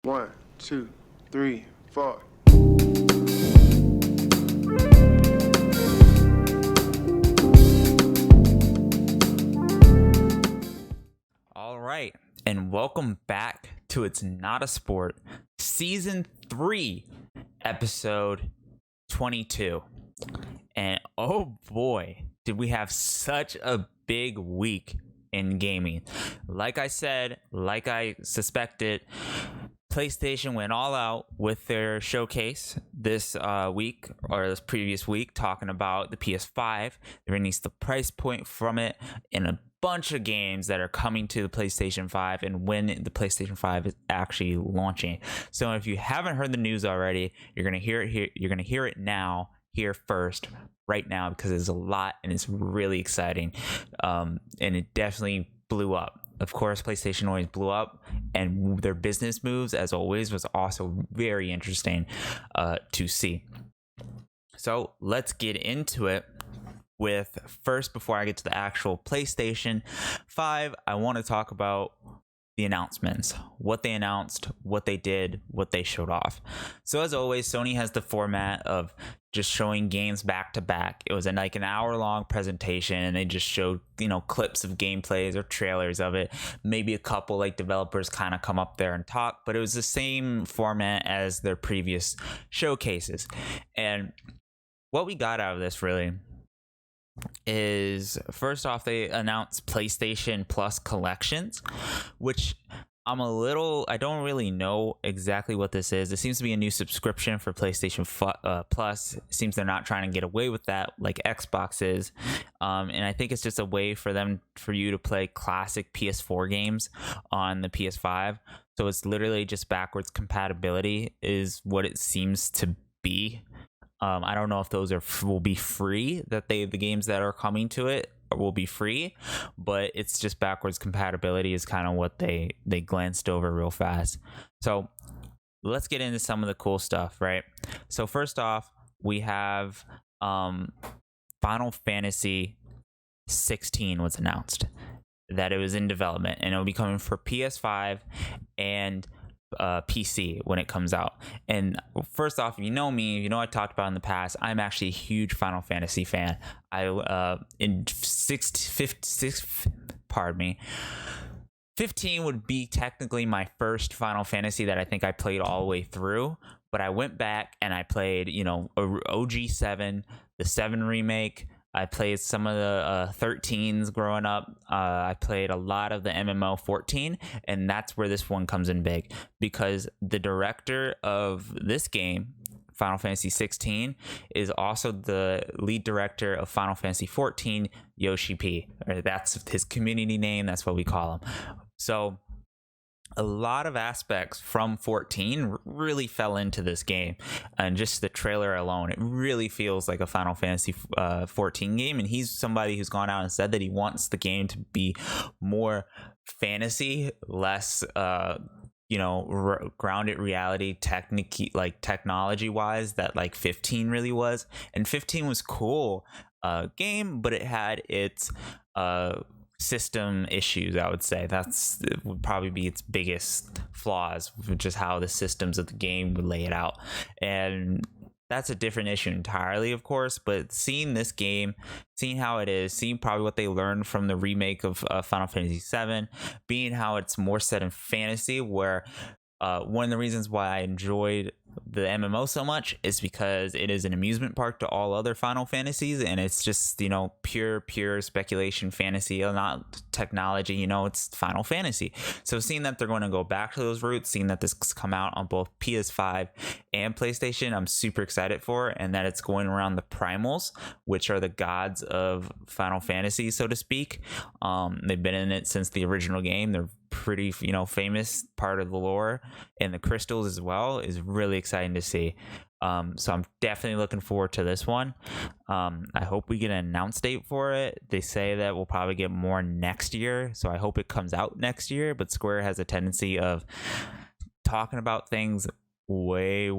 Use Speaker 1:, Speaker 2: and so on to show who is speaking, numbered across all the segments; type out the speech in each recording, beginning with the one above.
Speaker 1: One, two, three, four.
Speaker 2: All right, and welcome back to It's Not a Sport, Season 3, Episode 22. And oh boy, did we have such a big week in gaming. Like I said, like I suspected, PlayStation went all out with their showcase this week or this previous week, talking about the PS5. They released the price point from it and a bunch of games that are coming to the PlayStation 5 and when the PlayStation 5 is actually launching. So if you haven't heard the news already, you're gonna hear it here. You're gonna hear it now, here first, right now, because there's a lot and it's really exciting. And it definitely blew up. Of course, PlayStation always blew up, and their business moves, as always, was also very interesting to see. So let's get into it. With first, before I get to the actual PlayStation 5, I want to talk about the announcements, what they announced, what they did, what they showed off. So as always, Sony has the format of just showing games back to back. It was like an hour-long presentation, and they just showed, clips of gameplays or trailers of it. Maybe a couple like developers kind of come up there and talk, but it was the same format as their previous showcases. And what we got out of this really is, first off, they announced PlayStation Plus collections, which I don't really know exactly what this is. It seems to be a new subscription for PlayStation Plus. It seems they're not trying to get away with that like Xbox is. And I think it's just a way for you to play classic PS4 games on the PS5. So it's literally just backwards compatibility is what it seems to be. I don't know if those will be free, that the games that are coming to it will be free, but it's just backwards compatibility is kind of what they glanced over real fast. So let's get into some of the cool stuff, right? So first off, we have Final Fantasy 16 was announced that it was in development, and it'll be coming for PS5 and PC when it comes out. And first off, if you know me, I talked about in the past, I'm actually a huge Final Fantasy fan. In 15 would be technically my first Final Fantasy that I think I played all the way through, but I went back and I played OG 7, the 7 remake. I played some of the 13s growing up. I played a lot of the MMO 14, and that's where this one comes in big, because the director of this game, Final Fantasy 16, is also the lead director of Final Fantasy 14, Yoshi P. Or that's his community name. That's what we call him. So a lot of aspects from 14 really fell into this game, and just the trailer alone, it really feels like a Final Fantasy 14 game. And he's somebody who's gone out and said that he wants the game to be more fantasy, less grounded reality technology wise, that like 15 really was. And 15 was cool game, but it had its system issues. I would say it would probably be its biggest flaws, which is how the systems of the game would lay it out. And that's a different issue entirely, of course, but seeing this game, seeing how it is, seeing probably what they learned from the remake of Final Fantasy 7, being how it's more set in fantasy, where one of the reasons why I enjoyed the MMO so much is because it is an amusement park to all other Final Fantasies, and it's just pure speculation fantasy, not technology. It's Final Fantasy. So seeing that they're going to go back to those roots, seeing that this come out on both PS5 and PlayStation, I'm super excited for, and that it's going around the primals, which are the gods of Final Fantasy, so to speak. They've been in it since the original game. They're pretty famous part of the lore, and the crystals as well is really exciting to see. So I'm definitely looking forward to this one. I hope we get an announce date for it. They say that we'll probably get more next year, so I hope it comes out next year. But Square has a tendency of talking about things way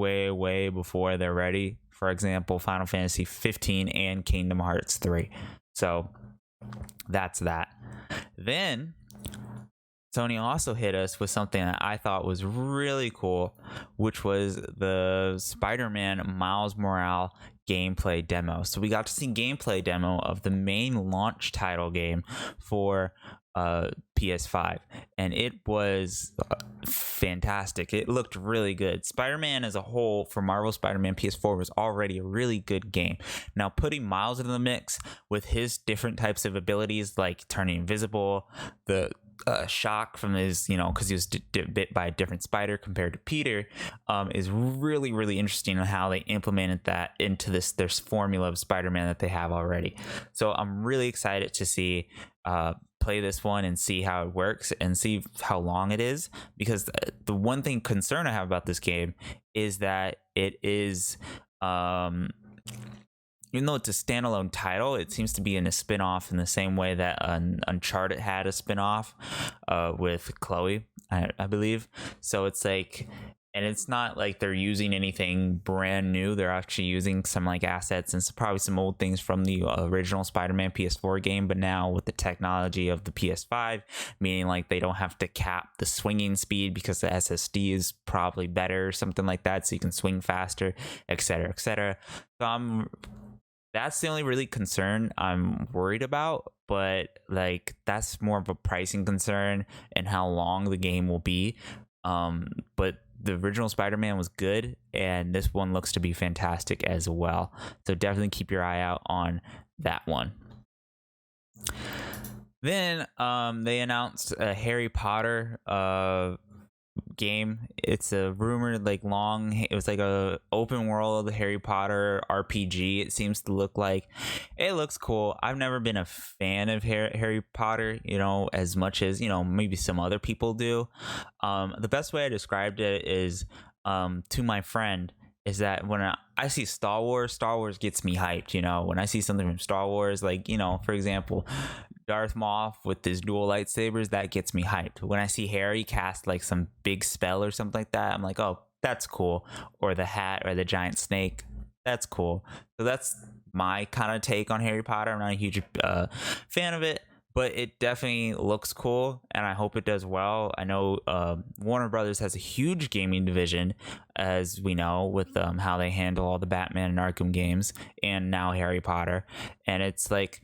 Speaker 2: before they're ready. For example, Final Fantasy 15 and Kingdom Hearts 3. So that's that. Then Sony also hit us with something that I thought was really cool, which was the Spider-Man Miles Morales gameplay demo. So we got to see gameplay demo of the main launch title game for PS5, and it was fantastic. It looked really good. Spider-Man as a whole for Marvel Spider-Man PS4 was already a really good game. Now putting Miles into the mix with his different types of abilities, like turning invisible, the shock from his, because he was bit by a different spider compared to Peter, is really, really interesting on how they implemented that into their formula of Spider-Man that they have already. So I'm really excited to see play this one and see how it works and see how long it is, because the one concern I have about this game is that it is even though it's a standalone title, it seems to be in a spin-off in the same way that Uncharted had a spin-off with Chloe, I believe. So it's like, and it's not like they're using anything brand new. They're actually using some like assets and probably some old things from the original Spider-Man PS4 game, but now with the technology of the PS5, meaning like they don't have to cap the swinging speed because the SSD is probably better or something like that, so you can swing faster, etc., etc. So that's the only really concern I'm worried about, but like that's more of a pricing concern and how long the game will be. But the original Spider-Man was good, and this one looks to be fantastic as well. So definitely keep your eye out on that one. Then they announced a Harry Potter game. It's a rumored it was like a open world Harry Potter RPG. It seems to look like. It looks cool. I've never been a fan of Harry Potter, as much as maybe some other people do. The best way I described it is to my friend is that when I see Star Wars gets me hyped. When I see something from Star Wars, like for example, Darth Maul with his dual lightsabers, that gets me hyped. When I see Harry cast like some big spell or something like that, I'm like, oh, that's cool. Or the hat or the giant snake, that's cool. So that's my kind of take on Harry Potter. I'm not a huge fan of it, but it definitely looks cool, and I hope it does well. I know Warner Brothers has a huge gaming division, as we know, with how they handle all the Batman and Arkham games, and now Harry Potter. And it's like,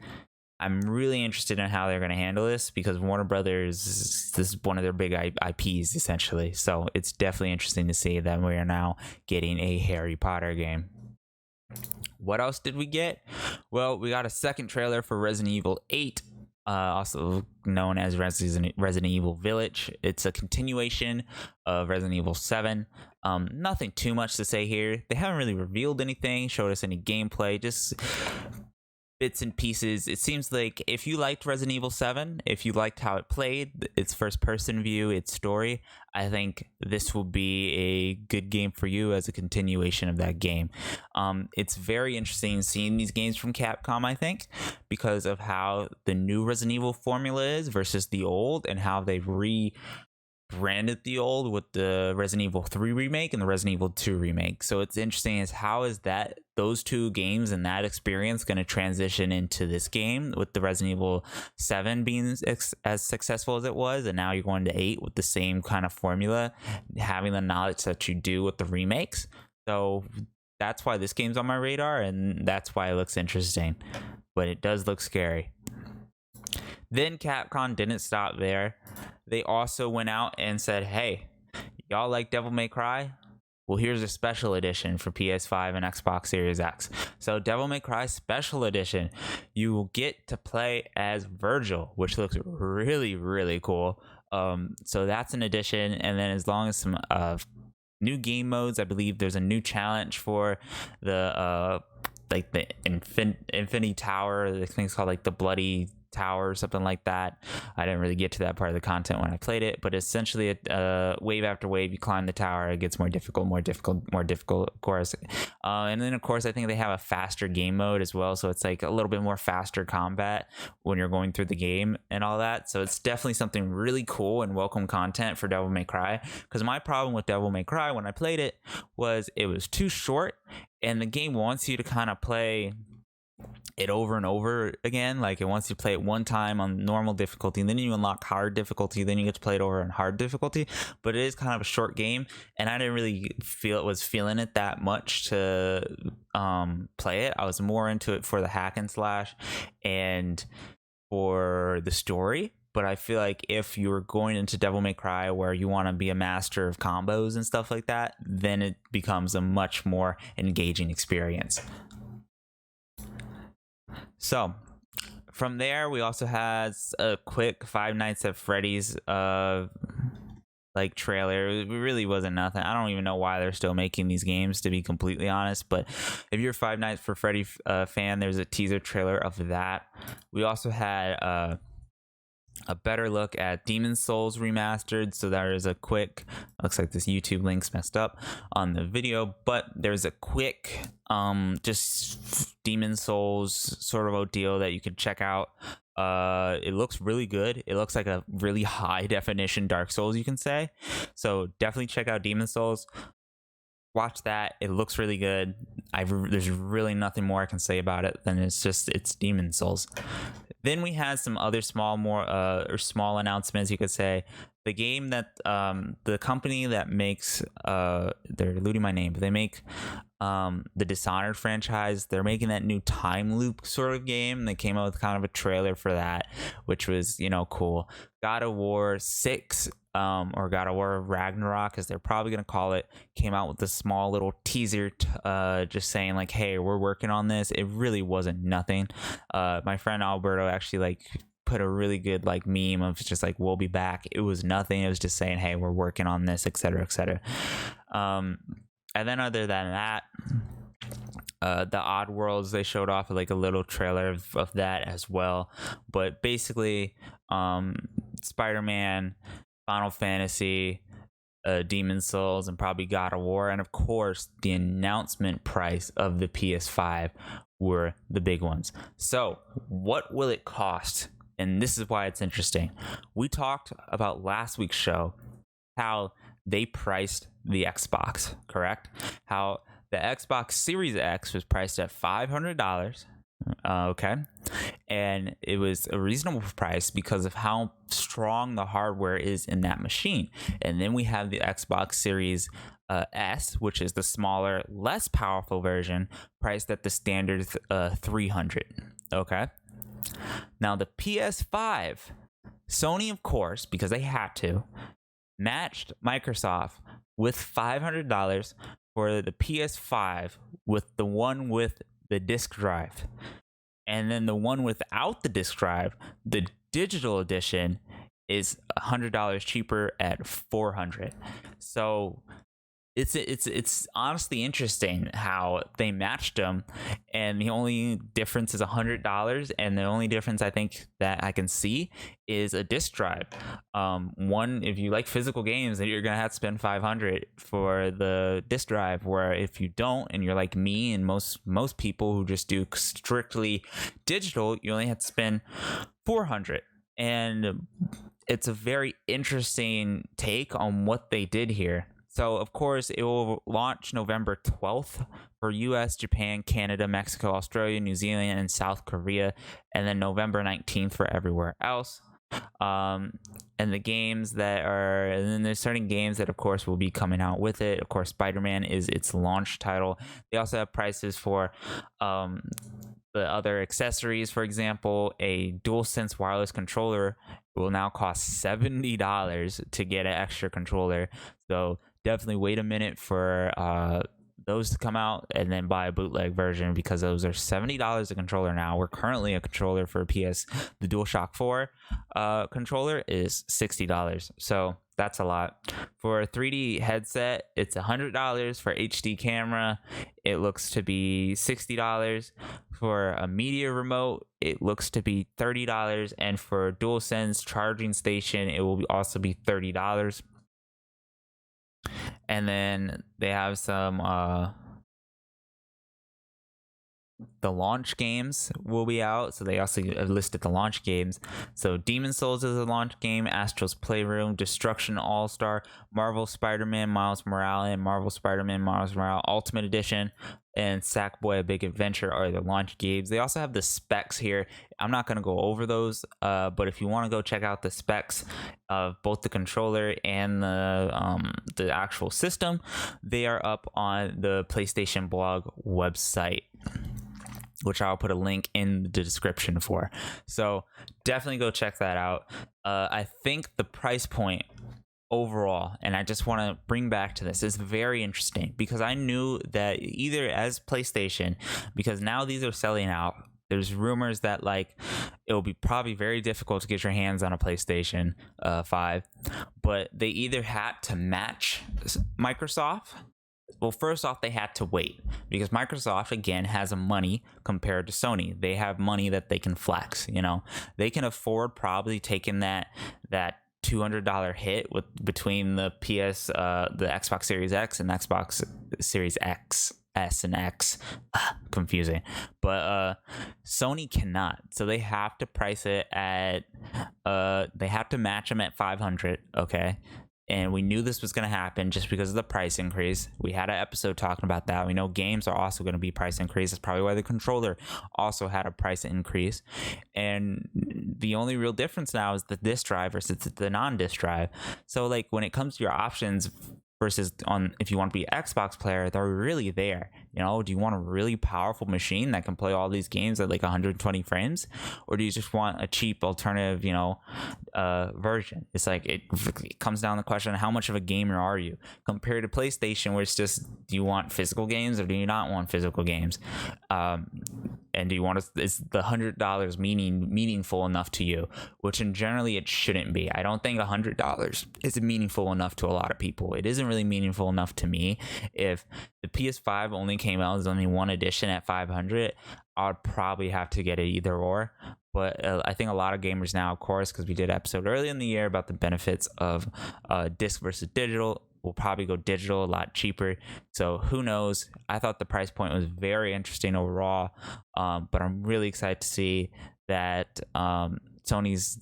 Speaker 2: I'm really interested in how they're going to handle this, because Warner Brothers, this is one of their big IPs, essentially. So it's definitely interesting to see that we are now getting a Harry Potter game. What else did we get? Well, we got a second trailer for Resident Evil 8. Also known as Resident Evil Village. It's a continuation of Resident Evil 7. Nothing too much to say here. They haven't really revealed anything, showed us any gameplay, just bits and pieces. It seems like if you liked Resident Evil 7, if you liked how it played, its first person view, its story, I think this will be a good game for you as a continuation of that game. It's very interesting seeing these games from Capcom, I think, because of how the new Resident Evil formula is versus the old, and how they've rebranded the old with the Resident Evil 3 remake and the Resident Evil 2 remake. So it's interesting is how is that those two games and that experience going to transition into this game, with the Resident Evil 7 being as successful as it was, and now you're going to 8 with the same kind of formula, having the knowledge that you do with the remakes. So that's why this game's on my radar, and that's why it looks interesting, but it does look scary. Then Capcom didn't stop there. They also went out and said, hey, y'all like Devil May Cry? Well, here's a special edition for PS5 and Xbox Series X. So Devil May Cry Special Edition, you will get to play as Virgil, which looks really, really cool. So that's an addition. And then as long as some new game modes, I believe there's a new challenge for the like the Infinity Tower. The thing's called like the Bloody Tower or something like that. I didn't really get to that part of the content when I played it, but essentially wave after wave you climb the tower, it gets more difficult, of course. And then of course I think they have a faster game mode as well, so it's like a little bit more faster combat when you're going through the game and all that. So it's definitely something really cool and welcome content for Devil May Cry, because my problem with Devil May Cry when I played it was it was too short, and the game wants you to kind of play it over and over again. Like, it wants you to play it one time on normal difficulty, and then you unlock hard difficulty, then you get to play it over on hard difficulty. But it is kind of a short game, and I didn't really feeling it that much to play it. I was more into it for the hack and slash and for the story. But I feel like if you're going into Devil May Cry where you want to be a master of combos and stuff like that, then it becomes a much more engaging experience. So from there, we also had a quick Five Nights at Freddy's like trailer. It really wasn't nothing. I don't even know why they're still making these games, to be completely honest. But if you're a Five Nights for Freddy fan, there's a teaser trailer of that. We also had a better look at Demon Souls Remastered. So there is a quick, looks like this YouTube link's messed up on the video, but there's a quick just Demon Souls sort of deal that you can check out. It looks really good. It looks like a really high definition Dark Souls, you can say. So definitely check out Demon Souls. Watch that. It looks really good. There's really nothing more I can say about it than it's Demon Souls. Then we had some other small announcements, you could say. The game that the company that makes they're eluding my name, but they make the Dishonored franchise. They're making that new time loop sort of game. They came out with kind of a trailer for that, which was, cool. God of War 6 or God of War Ragnarok, as they're probably going to call it, came out with a small little teaser just saying like, hey, we're working on this. It really wasn't nothing. My friend Alberto actually put a really good meme of just we'll be back. It was nothing. It was just saying, hey, we're working on this, etc., etc. And then other than that, the Odd Worlds, they showed off a little trailer of that as well. But basically, Spider-Man, Final Fantasy, Demon Souls, and probably God of War, and of course the announcement price of the PS5 were the big ones. So what will it cost? And this is why it's interesting. We talked about last week's show how they priced the Xbox, correct? How the Xbox Series X was priced at $500. Okay. And it was a reasonable price because of how strong the hardware is in that machine. And then we have the Xbox Series S, which is the smaller, less powerful version, priced at the standard $300. Okay. Now the PS5, Sony, of course, because they had to, matched Microsoft with $500 for the PS5 with the one with the disc drive. And then the one without the disc drive, the digital edition, is $100 cheaper at $400. So it's honestly interesting how they matched them, and the only difference is $100, and the only difference I think that I can see is a disc drive. One, if you like physical games, then you're gonna have to spend $500 for the disc drive, where if you don't, and you're like me and most people who just do strictly digital, you only have to spend $400. And it's a very interesting take on what they did here. So, of course, it will launch November 12th for US, Japan, Canada, Mexico, Australia, New Zealand, and South Korea, and then November 19th for everywhere else. And the games that are, and then there's certain games that, of course, will be coming out with it. Of course, Spider-Man is its launch title. They also have prices for the other accessories. For example, a DualSense wireless controller will now cost $70 to get an extra controller. So definitely wait a minute for those to come out and then buy a bootleg version, because those are $70 a controller now. We're currently a controller for PS, the DualShock 4 controller is $60. So that's a lot. For a 3D headset, it's $100. For HD camera, it looks to be $60. For a media remote, it looks to be $30. And for DualSense charging station, it will also be $30. And then they have some the launch games will be out. So they also listed the launch games. So Demon Souls is a launch game, Astro's Playroom, Destruction All-Star, Marvel Spider-Man Miles Morales, and Marvel Spider-Man Miles Morales Ultimate Edition, and Sackboy: A Big Adventure are the launch games. They also have the specs here. I'm not going to go over those, but if you want to go check out the specs of both the controller and the actual system, they are up on the PlayStation blog website, which I'll put a link in the description for. So definitely go check that out. I think the price point overall, and I just want to bring back to this, is very interesting, because I knew that either as PlayStation, because now these are selling out, there's rumors that like it will be probably very difficult to get your hands on a PlayStation 5, but they either had to match Microsoft. Well, first off, they had to wait, because Microsoft, again, has money compared to Sony. They have money that they can flex. They can afford probably taking that $200 hit between the Xbox Series X and Xbox Series X. S and X, confusing, but Sony cannot, so they have to price it at they have to match them at 500. Okay, and we knew this was going to happen just because of the price increase. We had an episode talking about that. We know games are also going to be price increase. That's probably why the controller also had a price increase, and the only real difference now is the disk drive versus the non-disk drive. So like when it comes to your options versus on if you want to be an Xbox player, they're really there. Do you want a really powerful machine that can play all these games at like 120 frames, or do you just want a cheap alternative version? It's like it comes down to the question, how much of a gamer are you compared to PlayStation, where it's just, do you want physical games or do you not want physical games? And do you want to, is the $100 meaningful enough to you? Which in generally it shouldn't be. I don't think $100 is meaningful enough to a lot of people. It isn't really meaningful enough to me. If the PS5 only came out as only one edition at 500, I'd probably have to get it either or. But I think a lot of gamers now, of course, because we did an episode early in the year about the benefits of disc versus digital, will probably go digital, a lot cheaper. So who knows? I thought the price point was very interesting overall, but I'm really excited to see that Sony's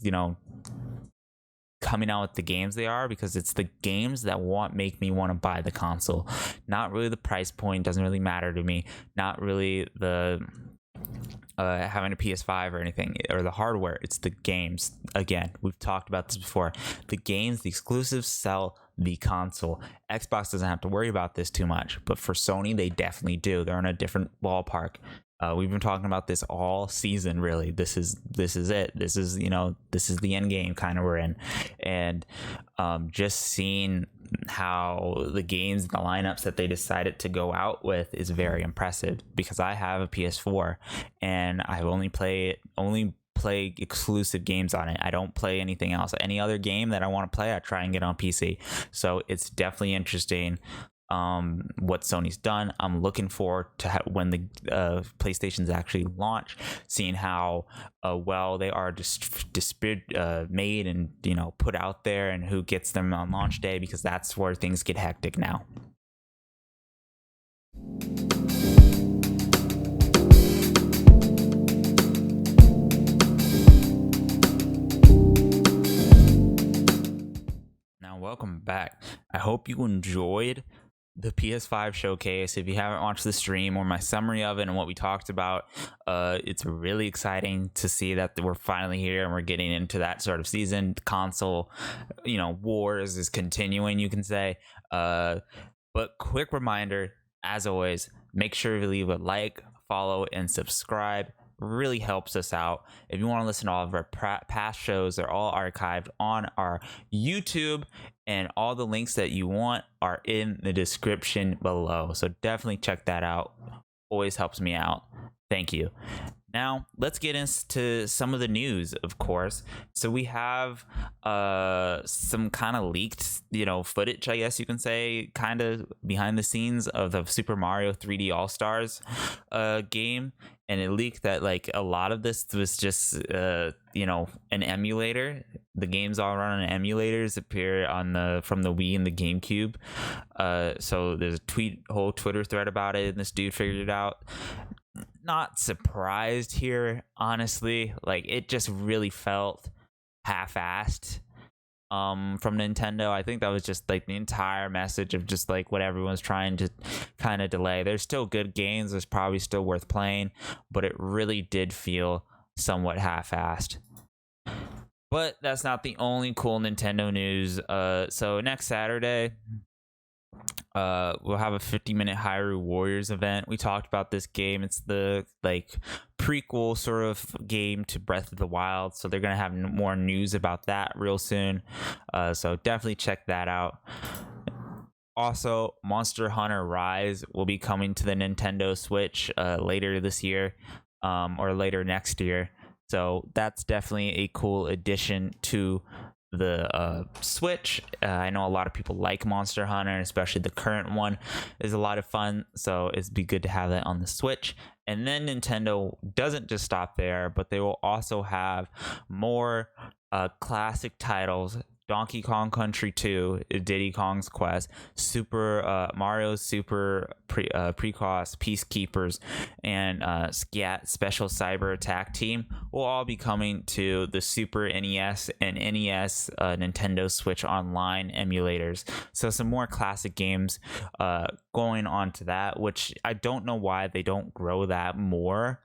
Speaker 2: coming out with the games they are, because it's the games that make me want to buy the console. Not really the price point, doesn't really matter to me. Not really the having a PS5 or anything, or the hardware. It's the games. Again, we've talked about this before. The games, the exclusives sell the console. Xbox doesn't have to worry about this too much, but for Sony, they definitely do. They're in a different ballpark. We've been talking about this all season, really. This is it. This is the end game kind of we're in. And just seeing how the games and the lineups that they decided to go out with is very impressive, because I have a PS4 and I've only play exclusive games on it. I don't play anything else. Any other game that I want to play, I try and get on PC. So it's definitely interesting what Sony's done. I'm looking forward to when the PlayStations actually launch, seeing how well they are made and put out there, and who gets them on launch day, because that's where things get hectic now. Now, welcome back. I hope you enjoyed the PS5 showcase. If you haven't watched the stream or my summary of it and what we talked about, it's really exciting to see that we're finally here and we're getting into that sort of season. Console wars is continuing, you can say. But quick reminder, as always, make sure to leave a like, follow, and subscribe. Really helps us out. If you want to listen to all of our past shows, they're all archived on our YouTube, and all the links that you want are in the description below. So definitely check that out. Always helps me out. Thank you. Now, let's get into some of the news, of course. So we have some kind of leaked, footage, I guess you can say, kind of behind the scenes of the Super Mario 3D All-Stars game. And it leaked that like a lot of this was just an emulator. The games all run on emulators, appear from the Wii and the GameCube. So there's a whole Twitter thread about it, and this dude figured it out. not surprised here, honestly. Like, it just really felt half-assed from Nintendo. I think that was just like the entire message of just like what everyone's trying to kind of delay. There's still good games, there's probably still worth playing, but it really did feel somewhat half-assed. But that's not the only cool Nintendo news. So next Saturday, we'll have a 50-minute Hyrule Warriors event. We talked about this game. It's the like prequel sort of game to Breath of the Wild, so they're gonna have more news about that real soon. So definitely check that out. Also, Monster Hunter Rise will be coming to the Nintendo Switch later this year, or later next year. So that's definitely a cool addition to the Switch. I know a lot of people like Monster Hunter, especially the current one is a lot of fun, so it'd be good to have that on the Switch. And then Nintendo doesn't just stop there, but they will also have more classic titles: Donkey Kong Country 2, Diddy Kong's Quest, Super Mario Super Precross Peacekeepers, and Scat Special Cyber Attack Team will all be coming to the Super NES and NES Nintendo Switch Online emulators. So some more classic games going on to that, which I don't know why they don't grow that more.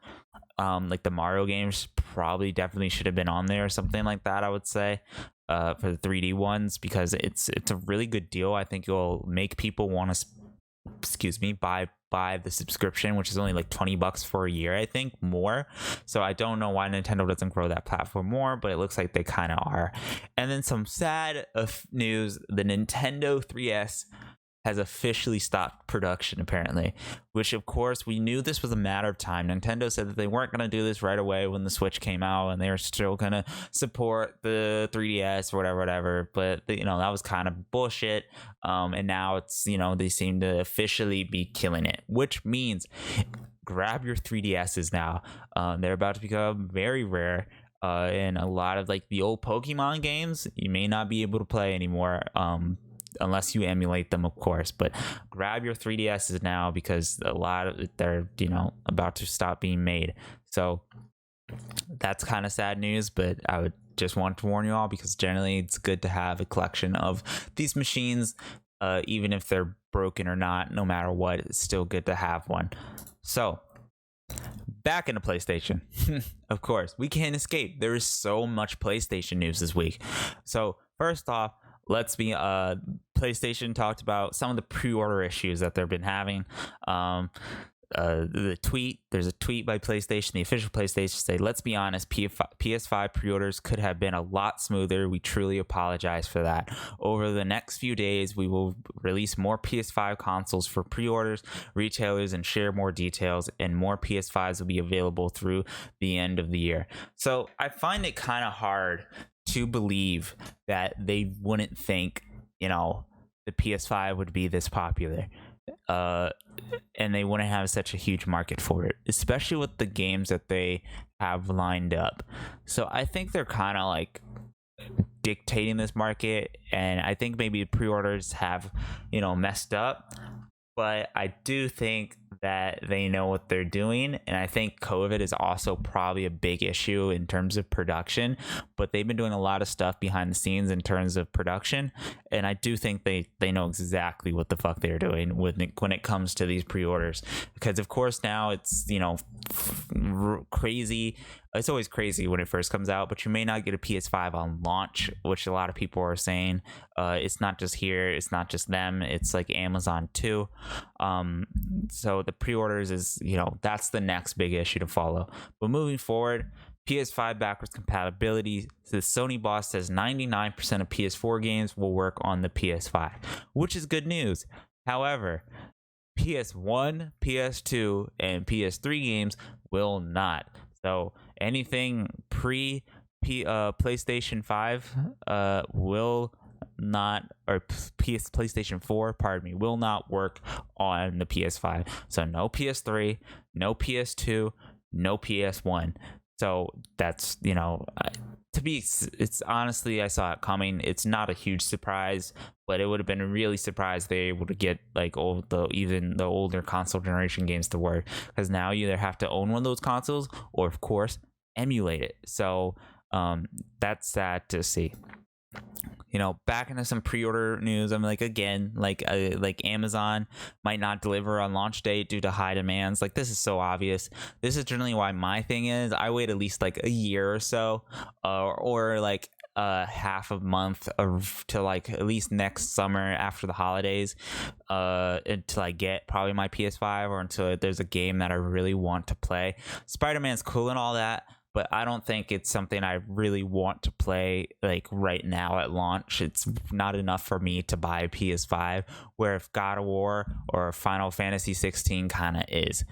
Speaker 2: Like the Mario games probably definitely should have been on there or something like that, I would say, for the 3D ones, because it's a really good deal. I think it will make people want to buy the subscription, which is only like $20 for a year, I think, more. So I don't know why Nintendo doesn't grow that platform more, but it looks like they kind of are. And then some sad news: the Nintendo 3DS has officially stopped production, apparently, which of course we knew this was a matter of time. Nintendo said that they weren't going to do this right away when the Switch came out, and they were still going to support the 3DS or whatever, but that was kind of bullshit. And now it's, they seem to officially be killing it, which means grab your 3DSs now. They're about to become very rare. And a lot of like the old Pokemon games you may not be able to play anymore, unless you emulate them, of course. But grab your 3DSs now, because a lot of they're about to stop being made. So that's kind of sad news, but I would just want to warn you all, because generally it's good to have a collection of these machines, even if they're broken or not. No matter what, it's still good to have one. So back into PlayStation. Of course, we can't escape. There is so much PlayStation news this week. So first off, PlayStation talked about some of the pre-order issues that they've been having. There's a tweet by PlayStation, the official PlayStation, say, "Let's be honest, PS5 pre-orders could have been a lot smoother. We truly apologize for that. Over the next few days, we will release more PS5 consoles for pre-orders, retailers, and share more details, and more PS5s will be available through the end of the year." So I find it kind of hard to believe that they wouldn't think, the PS5 would be this popular, and they wouldn't have such a huge market for it, especially with the games that they have lined up. So I think they're kind of like dictating this market, and I think maybe pre-orders have, messed up. But I do think that they know what they're doing, and I think COVID is also probably a big issue in terms of production, but they've been doing a lot of stuff behind the scenes in terms of production, and I do think they know exactly what the fuck they're doing when it comes to these pre-orders, because of course now it's crazy. It's always crazy when it first comes out, but you may not get a PS5 on launch, which a lot of people are saying. It's not just here, it's not just them, it's like Amazon too. So the pre-orders is, that's the next big issue to follow. But moving forward, PS5 backwards compatibility. The Sony boss says 99% of PS4 games will work on the PS5, which is good news. However, PS1, PS2, and PS3 games will not. So anything PlayStation 5 will not, or PlayStation 4, will not work on the PS5. So no PS3, no PS2, no PS1. So that's, it's honestly, I saw it coming. It's not a huge surprise, but it would have been a really surprise if they were able to get like even the older console generation games to work, because now you either have to own one of those consoles or, of course, emulate it. So that's sad to see. Back into some pre-order news. I'm like, again, like Amazon might not deliver on launch date due to high demands. Like, this is so obvious. This is generally why my thing is I wait at least like a year or so, or like half a month to like at least next summer after the holidays, until I get probably my PS5, or until there's a game that I really want to play. Spider-Man's cool and all that, but I don't think it's something I really want to play like right now at launch. It's not enough for me to buy a PS5, where if God of War or Final Fantasy 16 kind of is.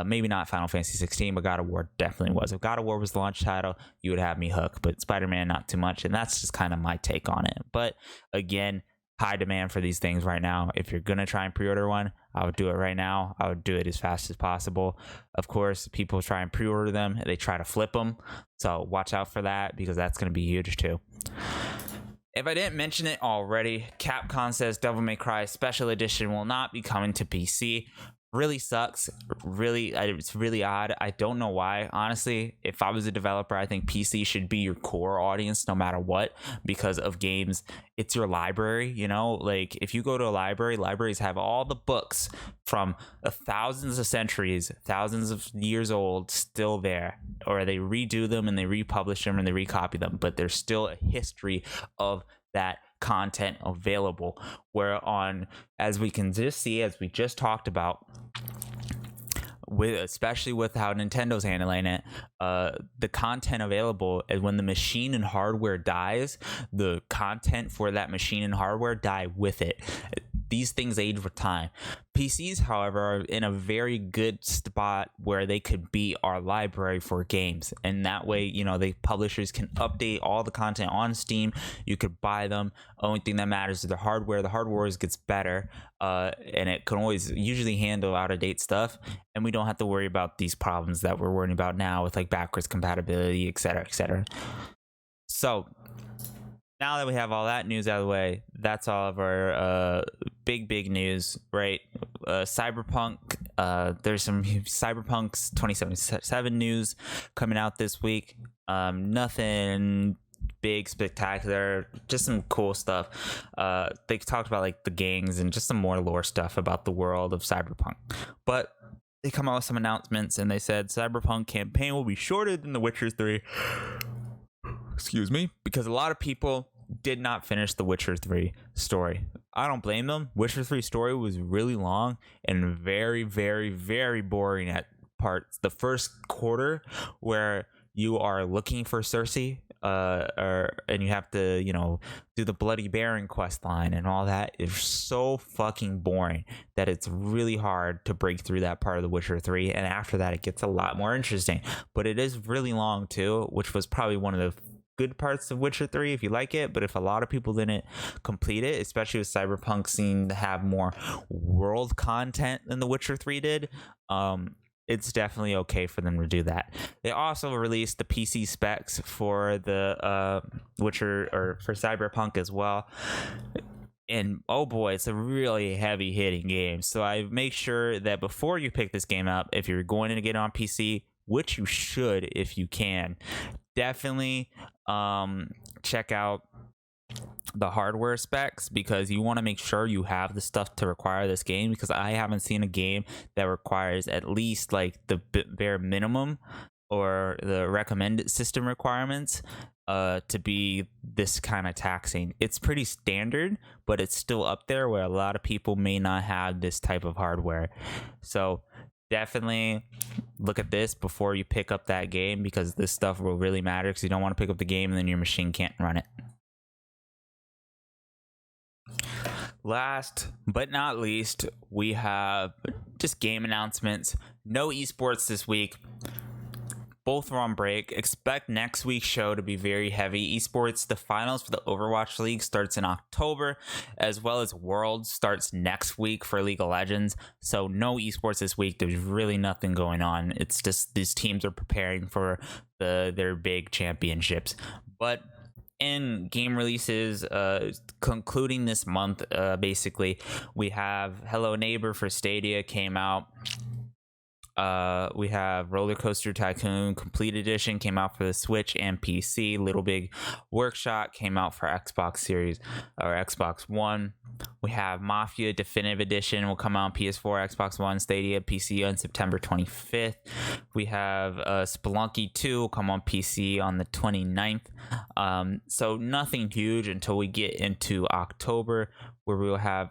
Speaker 2: Maybe not Final Fantasy 16, but God of War definitely was. If God of War was the launch title, you would have me hooked, but Spider-Man, not too much. And that's just kind of my take on it. But again, high demand for these things right now. If you're gonna try and pre-order one, I would do it right now. I would do it as fast as possible. Of course, people try and pre-order them, they try to flip them, so watch out for that, because that's gonna be huge too. If I didn't mention it already, Capcom says Devil May Cry Special Edition will not be coming to PC. Really sucks. It's really odd. I don't know why. Honestly, if I was a developer, I think PC should be your core audience no matter what, because of games. It's your library, like if you go to a library, libraries have all the books from thousands of centuries, thousands of years old, still there, or they redo them and they republish them and they recopy them, but there's still a history of that content available. Where on, as we can just see, as we just talked about, especially with how Nintendo's handling it, the content available, and when the machine and hardware dies, the content for that machine and hardware die with it. These things age with time. PCs, however, are in a very good spot where they could be our library for games, and that way, the publishers can update all the content on Steam. You could buy them. Only thing that matters is the hardware. The hardware always gets better, and it can always usually handle out-of-date stuff, and we don't have to worry about these problems that we're worrying about now with like backwards compatibility, etc., etc. So now that we have all that news out of the way, that's all of our big news, right? Cyberpunk, there's some Cyberpunk's 2077 news coming out this week. Nothing big, spectacular, just some cool stuff. They talked about like the gangs and just some more lore stuff about the world of Cyberpunk. But they come out with some announcements, and they said Cyberpunk campaign will be shorter than The Witcher 3. Excuse me, because a lot of people did not finish the Witcher 3 story. I don't blame them. Witcher 3 story was really long and very, very, very boring at parts. The first quarter, where you are looking for Cersei, and you have to, do the Bloody Baron quest line and all that, is so fucking boring that it's really hard to break through that part of the Witcher 3. And after that, it gets a lot more interesting. But it is really long too, which was probably one of the good parts of Witcher 3 if you like it. But if a lot of people didn't complete it, especially with Cyberpunk seeming to have more world content than the Witcher 3 did, it's definitely okay for them to do that. They also released the PC specs for the Witcher, or for Cyberpunk as well. And oh boy, it's a really heavy hitting game. So I make sure that before you pick this game up, if you're going to get it on PC, which you should if you can, definitely check out the hardware specs, because you want to make sure you have the stuff to require this game, because I haven't seen a game that requires at least like the bare minimum or the recommended system requirements to be this kind of taxing. It's pretty standard, but it's still up there where a lot of people may not have this type of hardware. So definitely look at this before you pick up that game, because this stuff will really matter, because you don't want to pick up the game and then your machine can't run it. Last but not least, we have just game announcements. No esports this week. both are on break. Expect next week's show to be very heavy. Esports, the finals for the Overwatch League starts in October, as well as Worlds starts next week for League of Legends. So no esports this week. There's really nothing going on. It's just these teams are preparing for their big championships. But in game releases concluding this month, basically, we have Hello Neighbor for Stadia came out. We have Roller Coaster Tycoon Complete Edition came out for the Switch and PC. Little Big Workshop came out for Xbox Series or Xbox One. We have Mafia Definitive Edition will come out on PS4, Xbox One, Stadia, PC on September 25th. We have Spelunky 2 will come on PC on the 29th. So nothing huge until we get into October, where we will have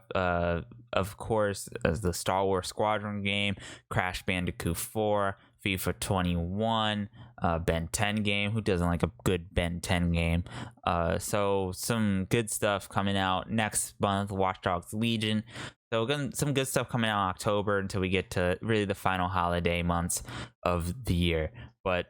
Speaker 2: of course, as the Star Wars Squadron game, Crash Bandicoot 4, FIFA 21, Ben 10 game. Who doesn't like a good Ben 10 game? So some good stuff coming out next month. Watch Dogs Legion. So again, some good stuff coming out in October until we get to really the final holiday months of the year. But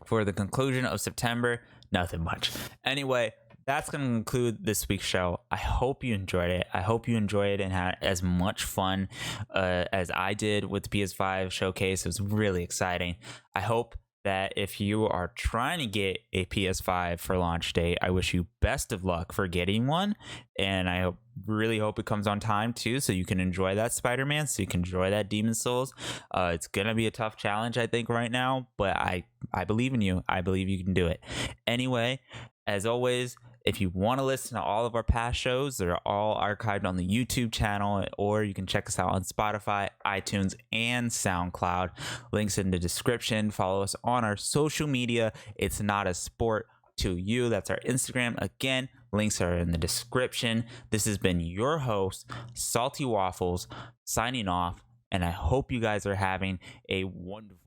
Speaker 2: for the conclusion of September, nothing much. Anyway, that's going to conclude this week's show. I hope you enjoyed it. I hope you enjoyed it and had as much fun as I did with the PS5 showcase. It was really exciting. I hope that if you are trying to get a PS5 for launch date, I wish you best of luck for getting one. And I really hope it comes on time too, so you can enjoy that Spider-Man, so you can enjoy that Demon Souls. It's going to be a tough challenge, I think, right now, but I believe in you. I believe you can do it. Anyway, as always, if you want to listen to all of our past shows, they're all archived on the YouTube channel, or you can check us out on Spotify, iTunes, and SoundCloud. Links in the description. Follow us on our social media. It's Not a Sport to You. That's our Instagram. Again, links are in the description. This has been your host, Salty Waffles, signing off, and I hope you guys are having a wonderful